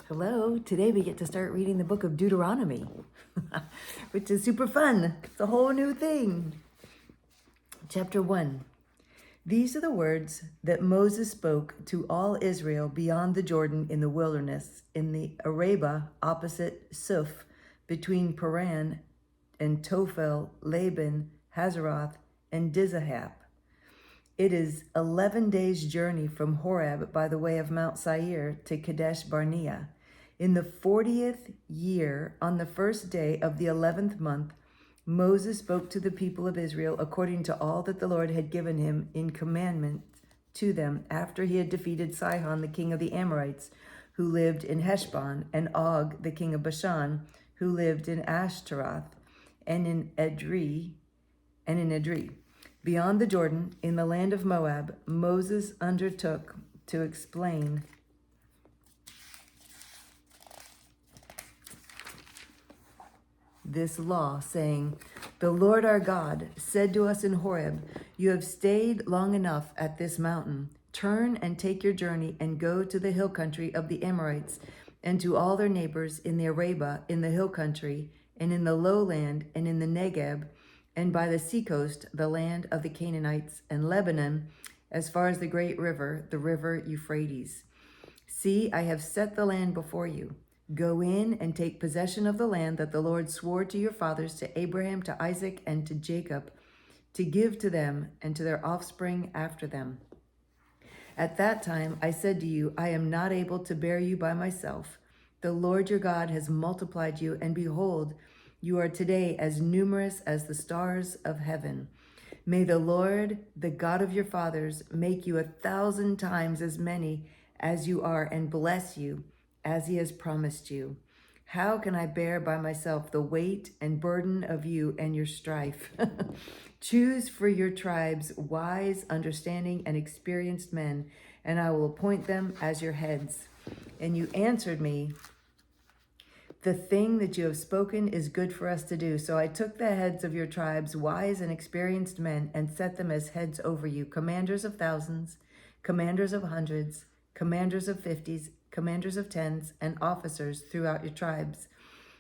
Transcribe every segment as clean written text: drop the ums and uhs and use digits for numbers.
Hello, today we get to start reading the book of Deuteronomy, which is super fun. It's a whole new thing. Chapter 1. These are the words that Moses spoke to all Israel beyond the Jordan in the wilderness, in the Arabah opposite Suf, between Paran and Tophel, Laban, Hazeroth, and Dizahab. It is 11 days' journey from Horeb by the way of Mount Seir to Kadesh Barnea. In the 40th year, on the first day of the 11th month, Moses spoke to the people of Israel according to all that the Lord had given him in commandment to them after he had defeated Sihon, the king of the Amorites, who lived in Heshbon, and Og, the king of Bashan, who lived in Ashtaroth, and in Edrei. Beyond the Jordan, in the land of Moab, Moses undertook to explain this law, saying, "The Lord our God said to us in Horeb, 'You have stayed long enough at this mountain. Turn and take your journey and go to the hill country of the Amorites and to all their neighbors in the Arabah, in the hill country, and in the lowland, and in the Negeb, and by the seacoast, the land of the Canaanites, and Lebanon, as far as the great river, the river Euphrates. See, I have set the land before you. Go in and take possession of the land that the Lord swore to your fathers, to Abraham, to Isaac, and to Jacob, to give to them and to their offspring after them.' At that time I said to you, I am not able to bear you by myself. The Lord your God has multiplied you, and behold, you are today as numerous as the stars of heaven. May the Lord, the God of your fathers, make you 1,000 times as many as you are, and bless you as he has promised you. How can I bear by myself the weight and burden of you and your strife? Choose for your tribes wise, understanding, and experienced men, and I will appoint them as your heads." And you answered me, "The thing that you have spoken is good for us to do." So I took the heads of your tribes, wise and experienced men, and set them as heads over you, commanders of thousands, commanders of hundreds, commanders of 50s, commanders of 10s, and officers throughout your tribes.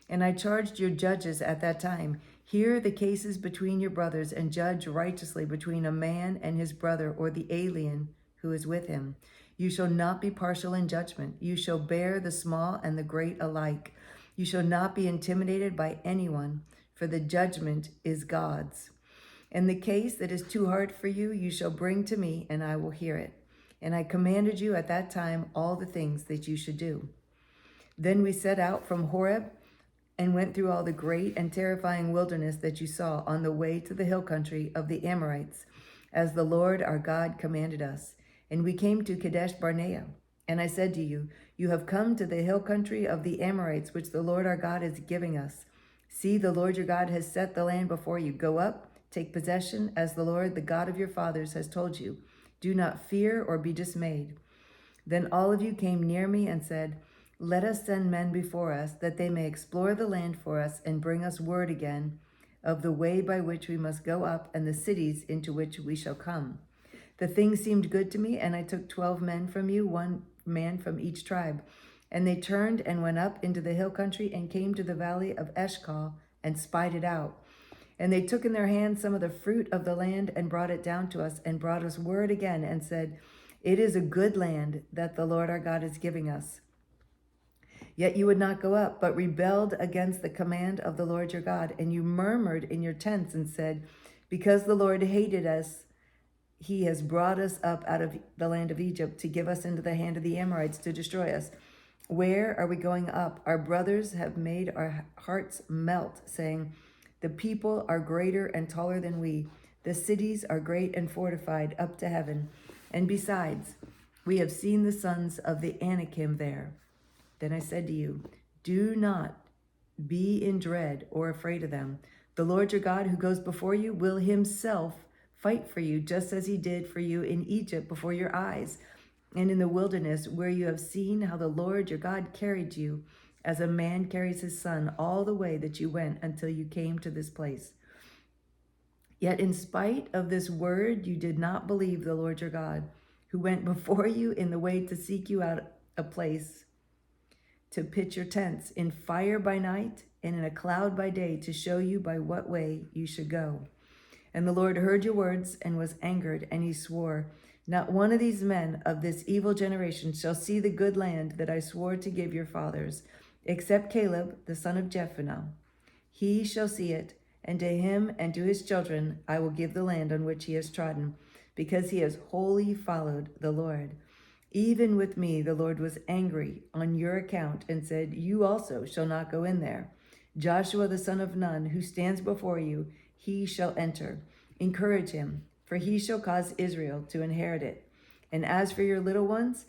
And I charged your judges at that time, "Hear the cases between your brothers, and judge righteously between a man and his brother, or the alien who is with him. You shall not be partial in judgment. You shall bear the small and the great alike. You shall not be intimidated by anyone, for the judgment is God's. And the case that is too hard for you, you shall bring to me, and I will hear it. And I commanded you at that time all the things that you should do." Then we set out from Horeb and went through all the great and terrifying wilderness that you saw on the way to the hill country of the Amorites, as the Lord our God commanded us. And we came to Kadesh Barnea. And I said to you, "You have come to the hill country of the Amorites, which the Lord our God is giving us. See, the Lord your God has set the land before you. Go up, take possession, as the Lord, the God of your fathers, has told you. Do not fear or be dismayed." Then all of you came near me and said, "Let us send men before us, that they may explore the land for us and bring us word again of the way by which we must go up and the cities into which we shall come." The thing seemed good to me, and I took 12 men from you, 1 man from each tribe. And they turned and went up into the hill country and came to the valley of Eshcol and spied it out. And they took in their hands some of the fruit of the land and brought it down to us, and brought us word again and said, "It is a good land that the Lord our God is giving us." Yet you would not go up, but rebelled against the command of the Lord your God. And you murmured in your tents and said, "Because the Lord hated us, he has brought us up out of the land of Egypt to give us into the hand of the Amorites to destroy us. Where are we going up? Our brothers have made our hearts melt, saying, 'The people are greater and taller than we. The cities are great and fortified up to heaven. And besides, we have seen the sons of the Anakim there.' Then I said to you, do not be in dread or afraid of them. The Lord your God, who goes before you, will himself fight for you, just as he did for you in Egypt before your eyes, and in the wilderness, where you have seen how the Lord your God carried you, as a man carries his son, all the way that you went until you came to this place. Yet in spite of this word, you did not believe the Lord your God, who went before you in the way to seek you out a place to pitch your tents, in fire by night and in a cloud by day, to show you by what way you should go. And the Lord heard your words and was angered, and he swore, not one of these men of this evil generation shall see the good land that I swore to give your fathers, except Caleb, the son of Jephunneh. He shall see it, and to him and to his children I will give the land on which he has trodden, because he has wholly followed the Lord. Even with me the Lord was angry on your account and said, you also shall not go in there. Joshua the son of Nun, who stands before you, he shall enter. Encourage him, for he shall cause Israel to inherit it. And as for your little ones,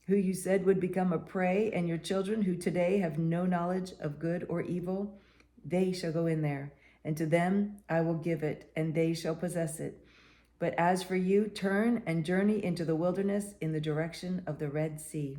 who you said would become a prey, and your children who today have no knowledge of good or evil, they shall go in there, and to them I will give it, and they shall possess it. But as for you, turn and journey into the wilderness in the direction of the Red Sea.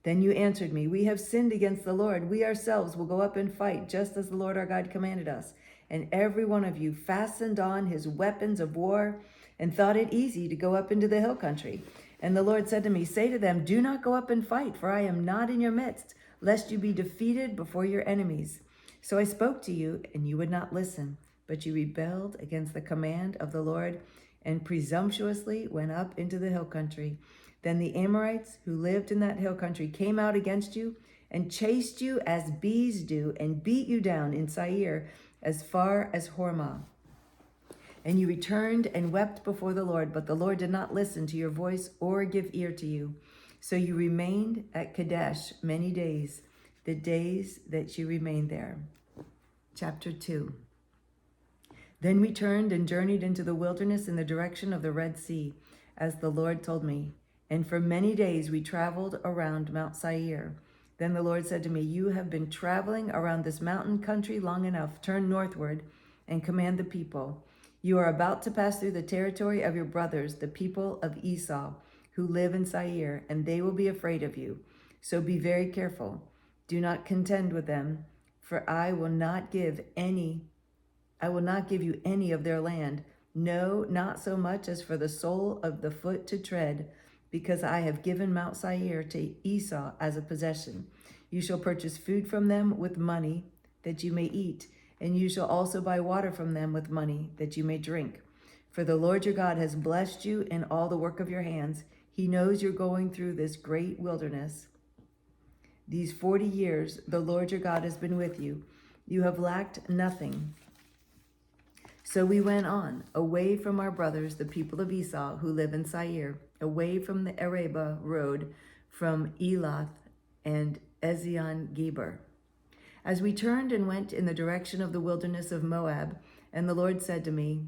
Then you answered me, we have sinned against the Lord. We ourselves will go up and fight, just as the Lord our God commanded us. And every one of you fastened on his weapons of war and thought it easy to go up into the hill country. And the Lord said to me, say to them, do not go up and fight, for I am not in your midst, lest you be defeated before your enemies. So I spoke to you, and you would not listen, but you rebelled against the command of the Lord and presumptuously went up into the hill country. Then the Amorites who lived in that hill country came out against you and chased you as bees do and beat you down in Seir as far as Hormah. And you returned and wept before the Lord, but the Lord did not listen to your voice or give ear to you. So you remained at Kadesh many days, the days that you remained there. Chapter 2. Then we turned and journeyed into the wilderness in the direction of the Red Sea, as the Lord told me. And for many days we traveled around Mount Seir. Then the Lord said to me, you have been traveling around this mountain country long enough. Turn northward and command the people. You are about to pass through the territory of your brothers, the people of Esau, who live in Seir, and they will be afraid of you. So be very careful. Do not contend with them, for I will not give you any of their land, no, not so much as for the sole of the foot to tread, because I have given Mount Seir to Esau as a possession. You shall purchase food from them with money that you may eat, and you shall also buy water from them with money that you may drink. For the Lord your God has blessed you in all the work of your hands. He knows you're going through this great wilderness. These 40 years the Lord your God has been with you. You have lacked nothing. So we went on, away from our brothers, the people of Esau, who live in Seir, away from the Arabah road, from Elath and Ezion-Geber. As we turned and went in the direction of the wilderness of Moab, and the Lord said to me,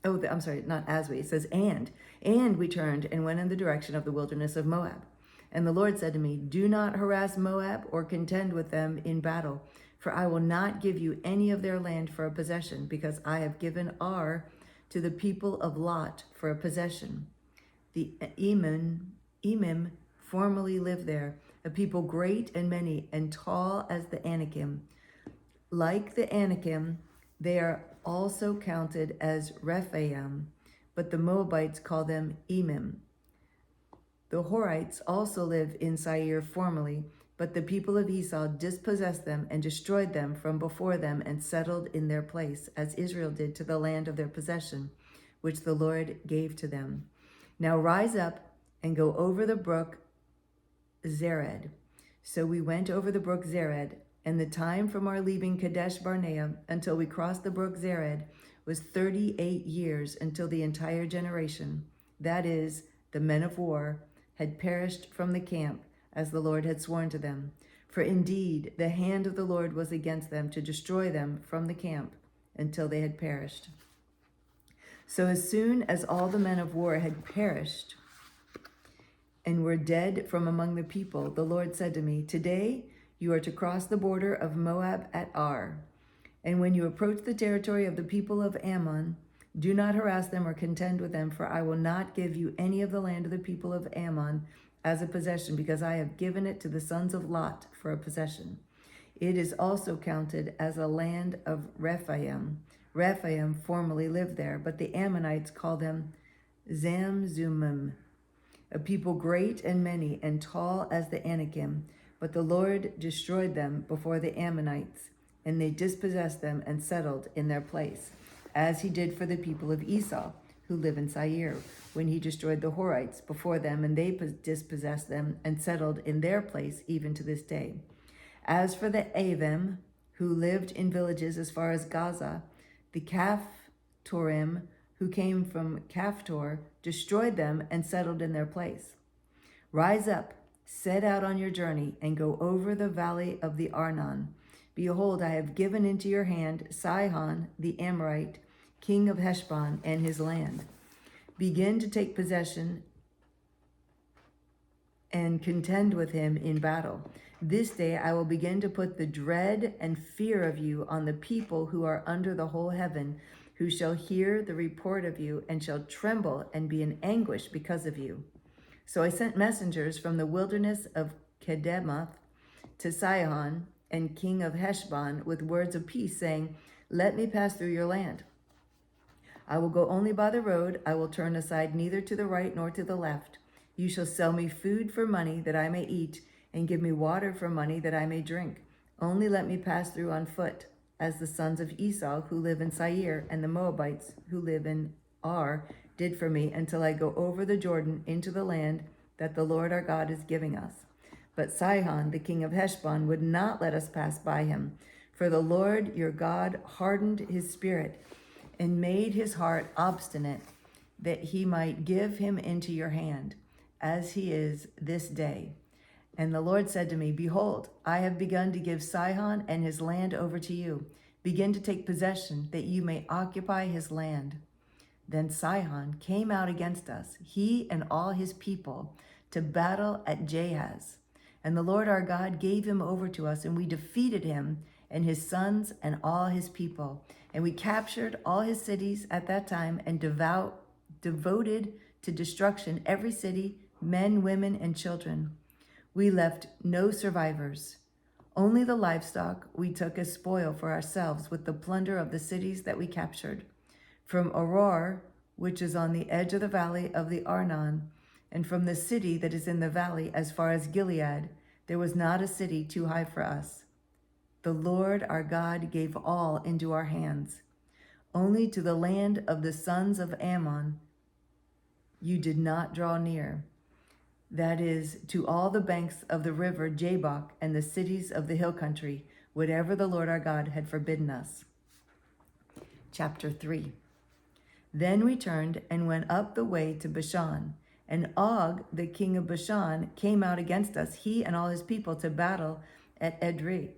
it says, and we turned and went in the direction of the wilderness of Moab. And the Lord said to me, do not harass Moab or contend with them in battle, for I will not give you any of their land for a possession, because I have given Ar to the people of Lot for a possession. The Emim formerly lived there, a people great and many and tall as the Anakim. Like the Anakim, they are also counted as Rephaim, but the Moabites call them Emim. The Horites also lived in Seir formerly, but the people of Esau dispossessed them and destroyed them from before them and settled in their place, as Israel did to the land of their possession, which the Lord gave to them. Now rise up and go over the brook Zered. So we went over the brook Zered, and the time from our leaving Kadesh Barnea until we crossed the brook Zered was 38 years, until the entire generation, that is, the men of war, had perished from the camp, as the Lord had sworn to them. For indeed, the hand of the Lord was against them to destroy them from the camp until they had perished. So as soon as all the men of war had perished and were dead from among the people, the Lord said to me, today you are to cross the border of Moab at Ar. And when you approach the territory of the people of Ammon, do not harass them or contend with them, for I will not give you any of the land of the people of Ammon as a possession, because I have given it to the sons of Lot for a possession. It is also counted as a land of Rephaim. Rephaim formerly lived there, but the Ammonites call them Zamzummim. a people great and many and tall as the Anakim. But the Lord destroyed them before the Ammonites, and they dispossessed them and settled in their place, as he did for the people of Esau, who live in Seir, when he destroyed the Horites before them, and they dispossessed them and settled in their place even to this day. As for the Avim, who lived in villages as far as Gaza, the Caphtorim, who came from Caphtor, destroyed them and settled in their place. Rise up, set out on your journey, and go over the valley of the Arnon. Behold, I have given into your hand Sihon the Amorite, king of Heshbon, and his land. Begin to take possession and contend with him in battle. This day I will begin to put the dread and fear of you on the people who are under the whole heaven, who shall hear the report of you and shall tremble and be in anguish because of you. So I sent messengers from the wilderness of Kedemoth to Sihon and king of Heshbon with words of peace, saying, let me pass through your land. I will go only by the road. I will turn aside neither to the right nor to the left. You shall sell me food for money that I may eat, and give me water for money that I may drink. Only let me pass through on foot, as the sons of Esau who live in Seir and the Moabites who live in Ar did for me, until I go over the Jordan into the land that the Lord our God is giving us. But Sihon, the king of Heshbon, would not let us pass by him, for the Lord your God hardened his spirit and made his heart obstinate, that he might give him into your hand, as he is this day. And the Lord said to me, behold, I have begun to give Sihon and his land over to you. Begin to take possession, that you may occupy his land. Then Sihon came out against us, he and all his people, to battle at Jahaz. And the Lord our God gave him over to us, and we defeated him and his sons and all his people. And we captured all his cities at that time, and devoted to destruction every city, men, women, and children. We left no survivors. Only the livestock we took as spoil for ourselves, with the plunder of the cities that we captured. From Auror, which is on the edge of the valley of the Arnon, and from the city that is in the valley as far as Gilead, there was not a city too high for us. The Lord our God gave all into our hands. Only to the land of the sons of Ammon you did not draw near, that is, to all the banks of the river Jabbok and the cities of the hill country, whatever the Lord our God had forbidden us. Chapter 3. Then we turned and went up the way to Bashan, and Og, the king of Bashan, came out against us, he and all his people, to battle at Edrei.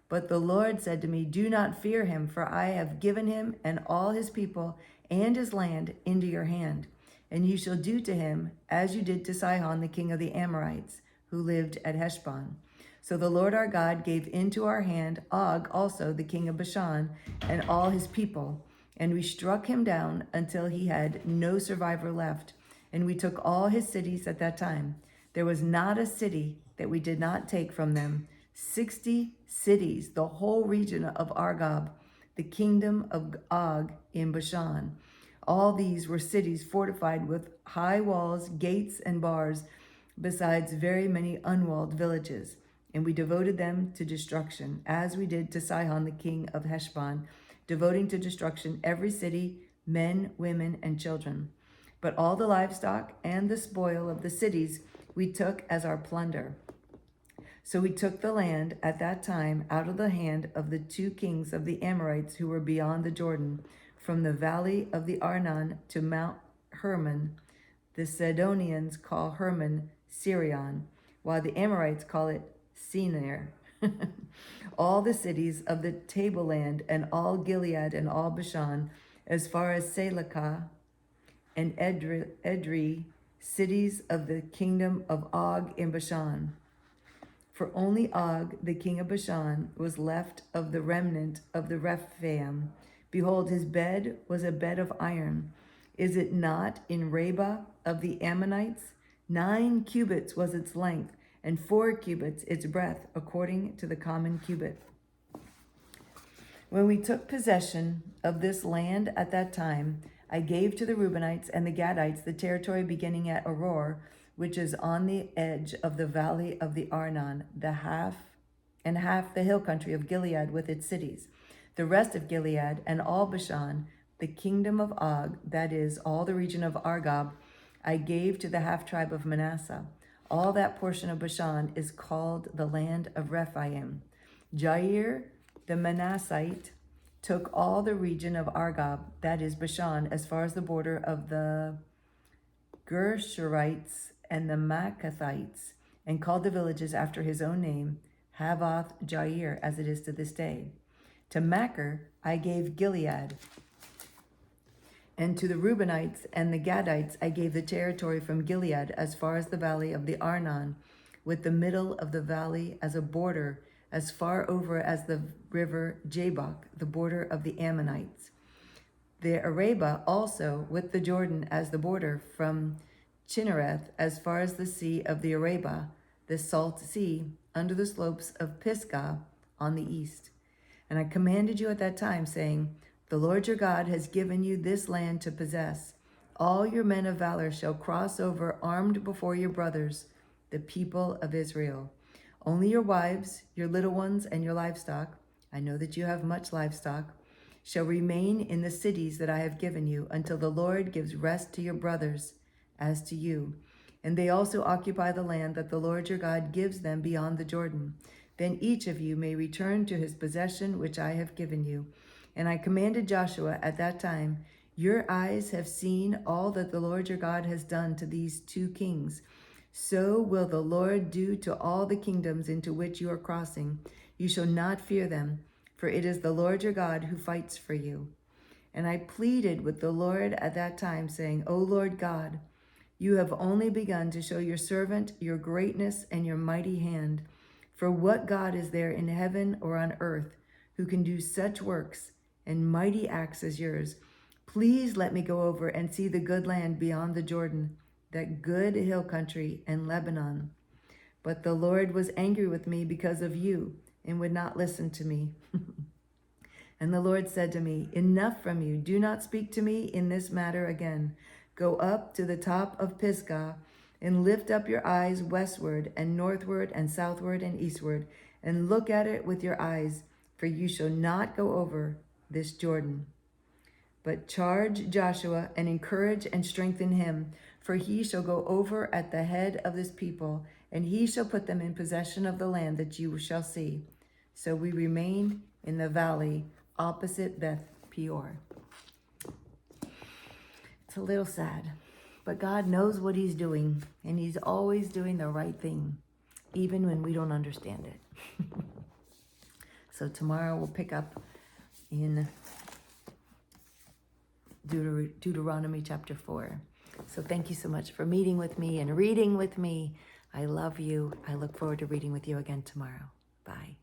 But the Lord said to me, do not fear him, for I have given him and all his people and his land into your hand. And you shall do to him as you did to Sihon, the king of the Amorites, who lived at Heshbon. So the Lord our God gave into our hand Og also, the king of Bashan, and all his people. And we struck him down until he had no survivor left. And we took all his cities at that time. There was not a city that we did not take from them. 60 cities, the whole region of Argob, the kingdom of Og in Bashan. All these were cities fortified with high walls, gates, and bars, besides very many unwalled villages. And we devoted them to destruction, as we did to Sihon, the king of Heshbon, devoting to destruction every city, men, women, and children. But all the livestock and the spoil of the cities we took as our plunder. So we took the land at that time out of the hand of the 2 kings of the Amorites who were beyond the Jordan, from the valley of the Arnon to Mount Hermon. The Sidonians call Hermon Sirion, while the Amorites call it Senir. All the cities of the tableland, and all Gilead, and all Bashan, as far as Selakah and Edrei, cities of the kingdom of Og in Bashan. For only Og, the king of Bashan, was left of the remnant of the Rephaim. Behold, his bed was a bed of iron. Is it not in Rabbah of the Ammonites? 9 cubits was its length, and 4 cubits its breadth, according to the common cubit. When we took possession of this land at that time, I gave to the Reubenites and the Gadites the territory beginning at Auror, which is on the edge of the valley of the Arnon, half the hill country of Gilead with its cities, the rest of Gilead and all Bashan, the kingdom of Og, that is, all the region of Argob, I gave to the half tribe of Manasseh. All that portion of Bashan is called the land of Rephaim. Jair, the Manassite, took all the region of Argob, that is Bashan, as far as the border of the Gershurites and the Maccathites, and called the villages after his own name, Havoth Jair, as it is to this day. To Machir I gave Gilead, and to the Reubenites and the Gadites I gave the territory from Gilead as far as the valley of the Arnon, with the middle of the valley as a border, as far over as the river Jabbok, the border of the Ammonites. The Arabah also, with the Jordan as the border, from Chinnereth as far as the sea of the Arabah, the salt sea, under the slopes of Pisgah on the east. And I commanded you at that time, saying, the Lord your God has given you this land to possess. All your men of valor shall cross over armed before your brothers, the people of Israel. Only your wives, your little ones, and your livestock, I know that you have much livestock, shall remain in the cities that I have given you until the Lord gives rest to your brothers as to you. And they also occupy the land that the Lord your God gives them beyond the Jordan. Then each of you may return to his possession which I have given you. And I commanded Joshua at that time, your eyes have seen all that the Lord your God has done to these two kings. So will the Lord do to all the kingdoms into which you are crossing. You shall not fear them, for it is the Lord your God who fights for you. And I pleaded with the Lord at that time, saying, O Lord God, you have only begun to show your servant your greatness and your mighty hand. For what God is there in heaven or on earth who can do such works and mighty acts as yours? Please let me go over and see the good land beyond the Jordan, that good hill country and Lebanon. But the Lord was angry with me because of you and would not listen to me. And the Lord said to me, enough from you. Do not speak to me in this matter again. Go up to the top of Pisgah and lift up your eyes westward and northward and southward and eastward, and look at it with your eyes, for you shall not go over this Jordan. But charge Joshua and encourage and strengthen him, for he shall go over at the head of this people, and he shall put them in possession of the land that you shall see. So we remained in the valley opposite Beth Peor. It's a little sad, but God knows what he's doing, and he's always doing the right thing, even when we don't understand it. So tomorrow we'll pick up in Deuteronomy chapter 4. So thank you so much for meeting with me and reading with me. I love you. I look forward to reading with you again tomorrow. Bye.